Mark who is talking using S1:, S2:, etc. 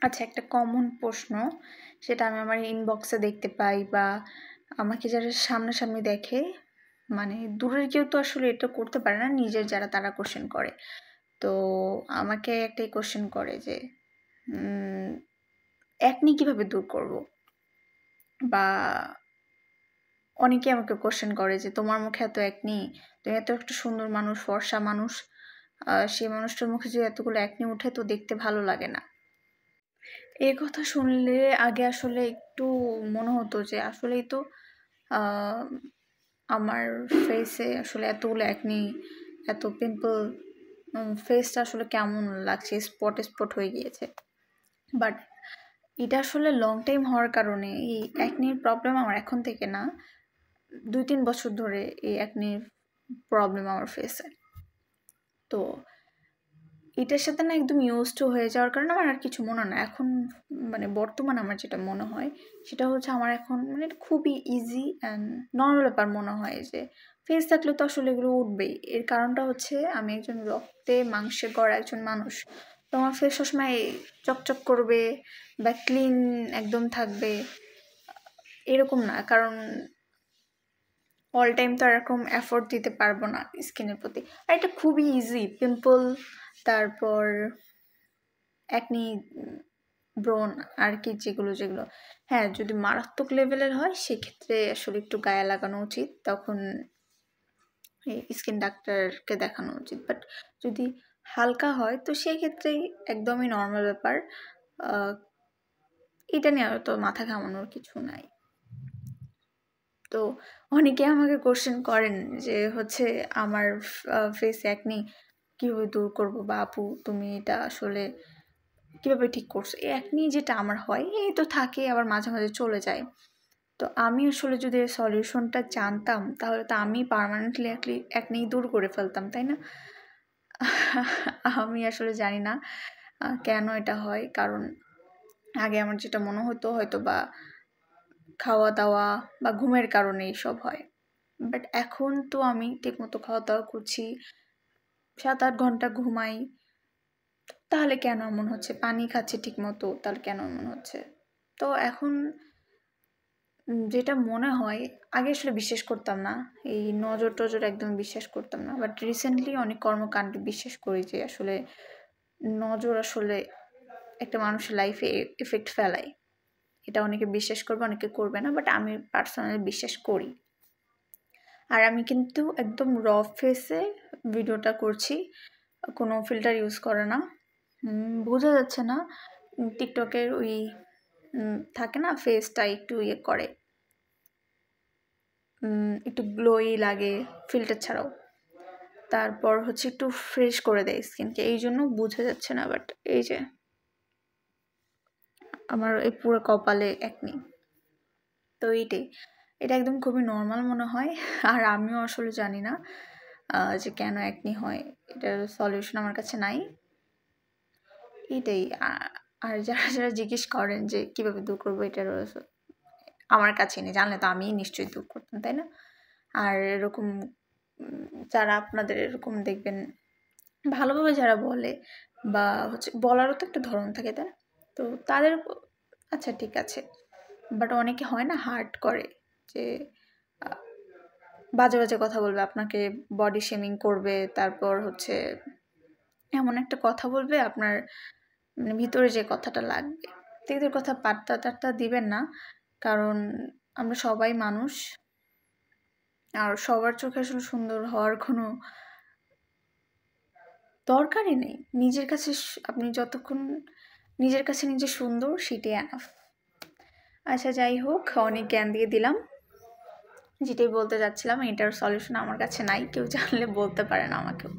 S1: আচ্ছা, একটা কমন প্রশ্ন, সেটা আমি আমার ইনবক্সে দেখতে পাই বা আমাকে যারা সামনাসামনি দেখে, মানে দূরের কেউ তো আসলে এটা করতে পারে না, নিজের যারা তারা কোশ্চেন করে। তো আমাকে একটাই কোশ্চেন করে যে একনি কিভাবে দূর করব, বা অনেকে আমাকে কোশ্চেন করে যে তোমার মুখে এত একনি, তুমি এত একটা সুন্দর মানুষ, ফর্সা মানুষ, সেই মানুষটার মুখে যদি এতগুলো একনি উঠে তো দেখতে ভালো লাগে না। এই কথা শুনলে আগে আসলে একটু মনে হতো যে আসলেই তো আমার ফেসে আসলে এতগুলো একনি, এত পিম্পল, ফেসটা আসলে কেমন লাগছে, স্পট স্পট হয়ে গিয়েছে। বাট এটা আসলে লং টাইম হওয়ার কারণে এই একনির প্রবলেম আমার এখন থেকে না, 2-3 বছর ধরে এই একনির প্রবলেম আমার ফেসে। তো এটার সাথে না একদম ইউজ টু হয়ে যাওয়ার কারণে আমার আর কিছু মনে হয় না এখন। মানে বর্তমানে আমার যেটা মনে হয় সেটা হচ্ছে আমার এখন মানে খুবই ইজি অ্যান্ড নর্মাল ব্যাপার মনে হয় যে ফেস থাকলে তো আসলে এগুলো উঠবেই। এর কারণটা হচ্ছে আমি একজন রক্তে মাংসে গড়া একজন মানুষ, তো আমার ফেস সবসময় চকচক করবে বা ক্লিন একদম থাকবে এরকম না, কারণ অল টাইম তো এরকম এফোর্ট দিতে পারবো না স্কিনের প্রতি। আর এটা খুবই ইজি, পিম্পল, তারপর একনি, ব্রণ আর কি, যেগুলো হ্যাঁ যদি মারাত্মক লেভেলের হয় সেক্ষেত্রে আসলে একটু গায়ে লাগানো উচিত, তখন স্কিন ডাক্তারকে দেখানো উচিত। বাট যদি হালকা হয় তো সেই ক্ষেত্রেই একদমই নর্মাল ব্যাপার, এটা নিয়ে তো মাথা ঘামানোর কিছু নাই। তো অনেকে আমাকে কোশ্চেন করেন যে হচ্ছে আমার ফেস একনি কীভাবে দূর করবো, বা আপু তুমি এটা আসলে কীভাবে ঠিক করছো। এই একনি যেটা আমার হয় এই তো থাকে, আবার মাঝে মাঝে চলে যায়। তো আমি আসলে যদি সলিউশনটা জানতাম তাহলে তো আমি পার্মানেন্টলি একনি দূর করে ফেলতাম, তাই না? আমি আসলে জানি না কেন এটা হয়, কারণ আগে আমার যেটা মনে হতো হয়তো বা খাওয়া দাওয়া বা ঘুমের কারণে এইসব হয়। বাট এখন তো আমি ঠিকমতো খাওয়া দাওয়া করছি, 7-8 ঘন্টা ঘুমাই, তাহলে কেন এমন হচ্ছে? পানি খাচ্ছি ঠিকমতো, তাহলে কেন এমন হচ্ছে? তো এখন যেটা মনে হয়, আগে আসলে বিশ্বাস করতাম না, এই নজর টজর একদম বিশ্বাস করতাম না। বাট রিসেন্টলি অনেক কর্মকাণ্ডে বিশ্বাস করি যে আসলে নজর আসলে একটা মানুষের লাইফে এফেক্ট ফেলায়। এটা অনেকে বিশ্বাস করবে, অনেকে করবে না, বাট আমি পার্সোনালি বিশ্বাস করি। আর আমি কিন্তু একদম র ফেসে ভিডিওটা করছি, কোনো ফিল্টার ইউজ করে না। বোঝা যাচ্ছে না, টিকটকের ওই থাকে না ফেসটা একটু ইয়ে করে, একটু গ্লোই লাগে ফিল্টার ছাড়াও, তারপর হচ্ছে একটু ফ্রেশ করে দেয় স্কিনকে, এই জন্য বোঝা যাচ্ছে না। বাট এই যে আমার এই পুরো কপালে একনি, তো এটা একদম খুবই নর্মাল মনে হয়। আর আমিও আসলে জানি না যে কেন একনি হয়, এটার সলিউশন আমার কাছে নাই। এটাই। আর যারা যারা জিজ্ঞেস করেন যে কীভাবে দূর করবো, এটার আমার কাছে নেই, জানলে তো আমি নিশ্চয়ই দূর করতাম, তাই না? আর এরকম যারা আপনাদের এরকম দেখবেন ভালোভাবে যারা বলে, বা হচ্ছে বলারও তো একটা ধরন থাকে, তাই না? তো তাদের আচ্ছা ঠিক আছে, বাট অনেকে হয় না হার্ট করে, যে বাজে বাজে কথা বলবে আপনাকে, বডি শেমিং করবে, তারপর হচ্ছে এমন একটা কথা বলবে আপনার মানে ভিতরে যে কথাটা লাগবে। এদের কথা পাত্তা টাত্তা দিবেন না, কারণ আমরা সবাই মানুষ, আর সবার চোখে আসলে সুন্দর হওয়ার কোনো দরকারই নেই। নিজের কাছে আপনি যতক্ষণ নিজের কাছে নিজে সুন্দর, সেটাই এনাফ। আচ্ছা যাই হোক, অনেক জ্ঞান দিয়ে দিলাম। যেটাই বলতে যাচ্ছিলাম, এটার সলিউশন আমার কাছে নাই, কেউ জানলে বলতে পারেন আমাকেও।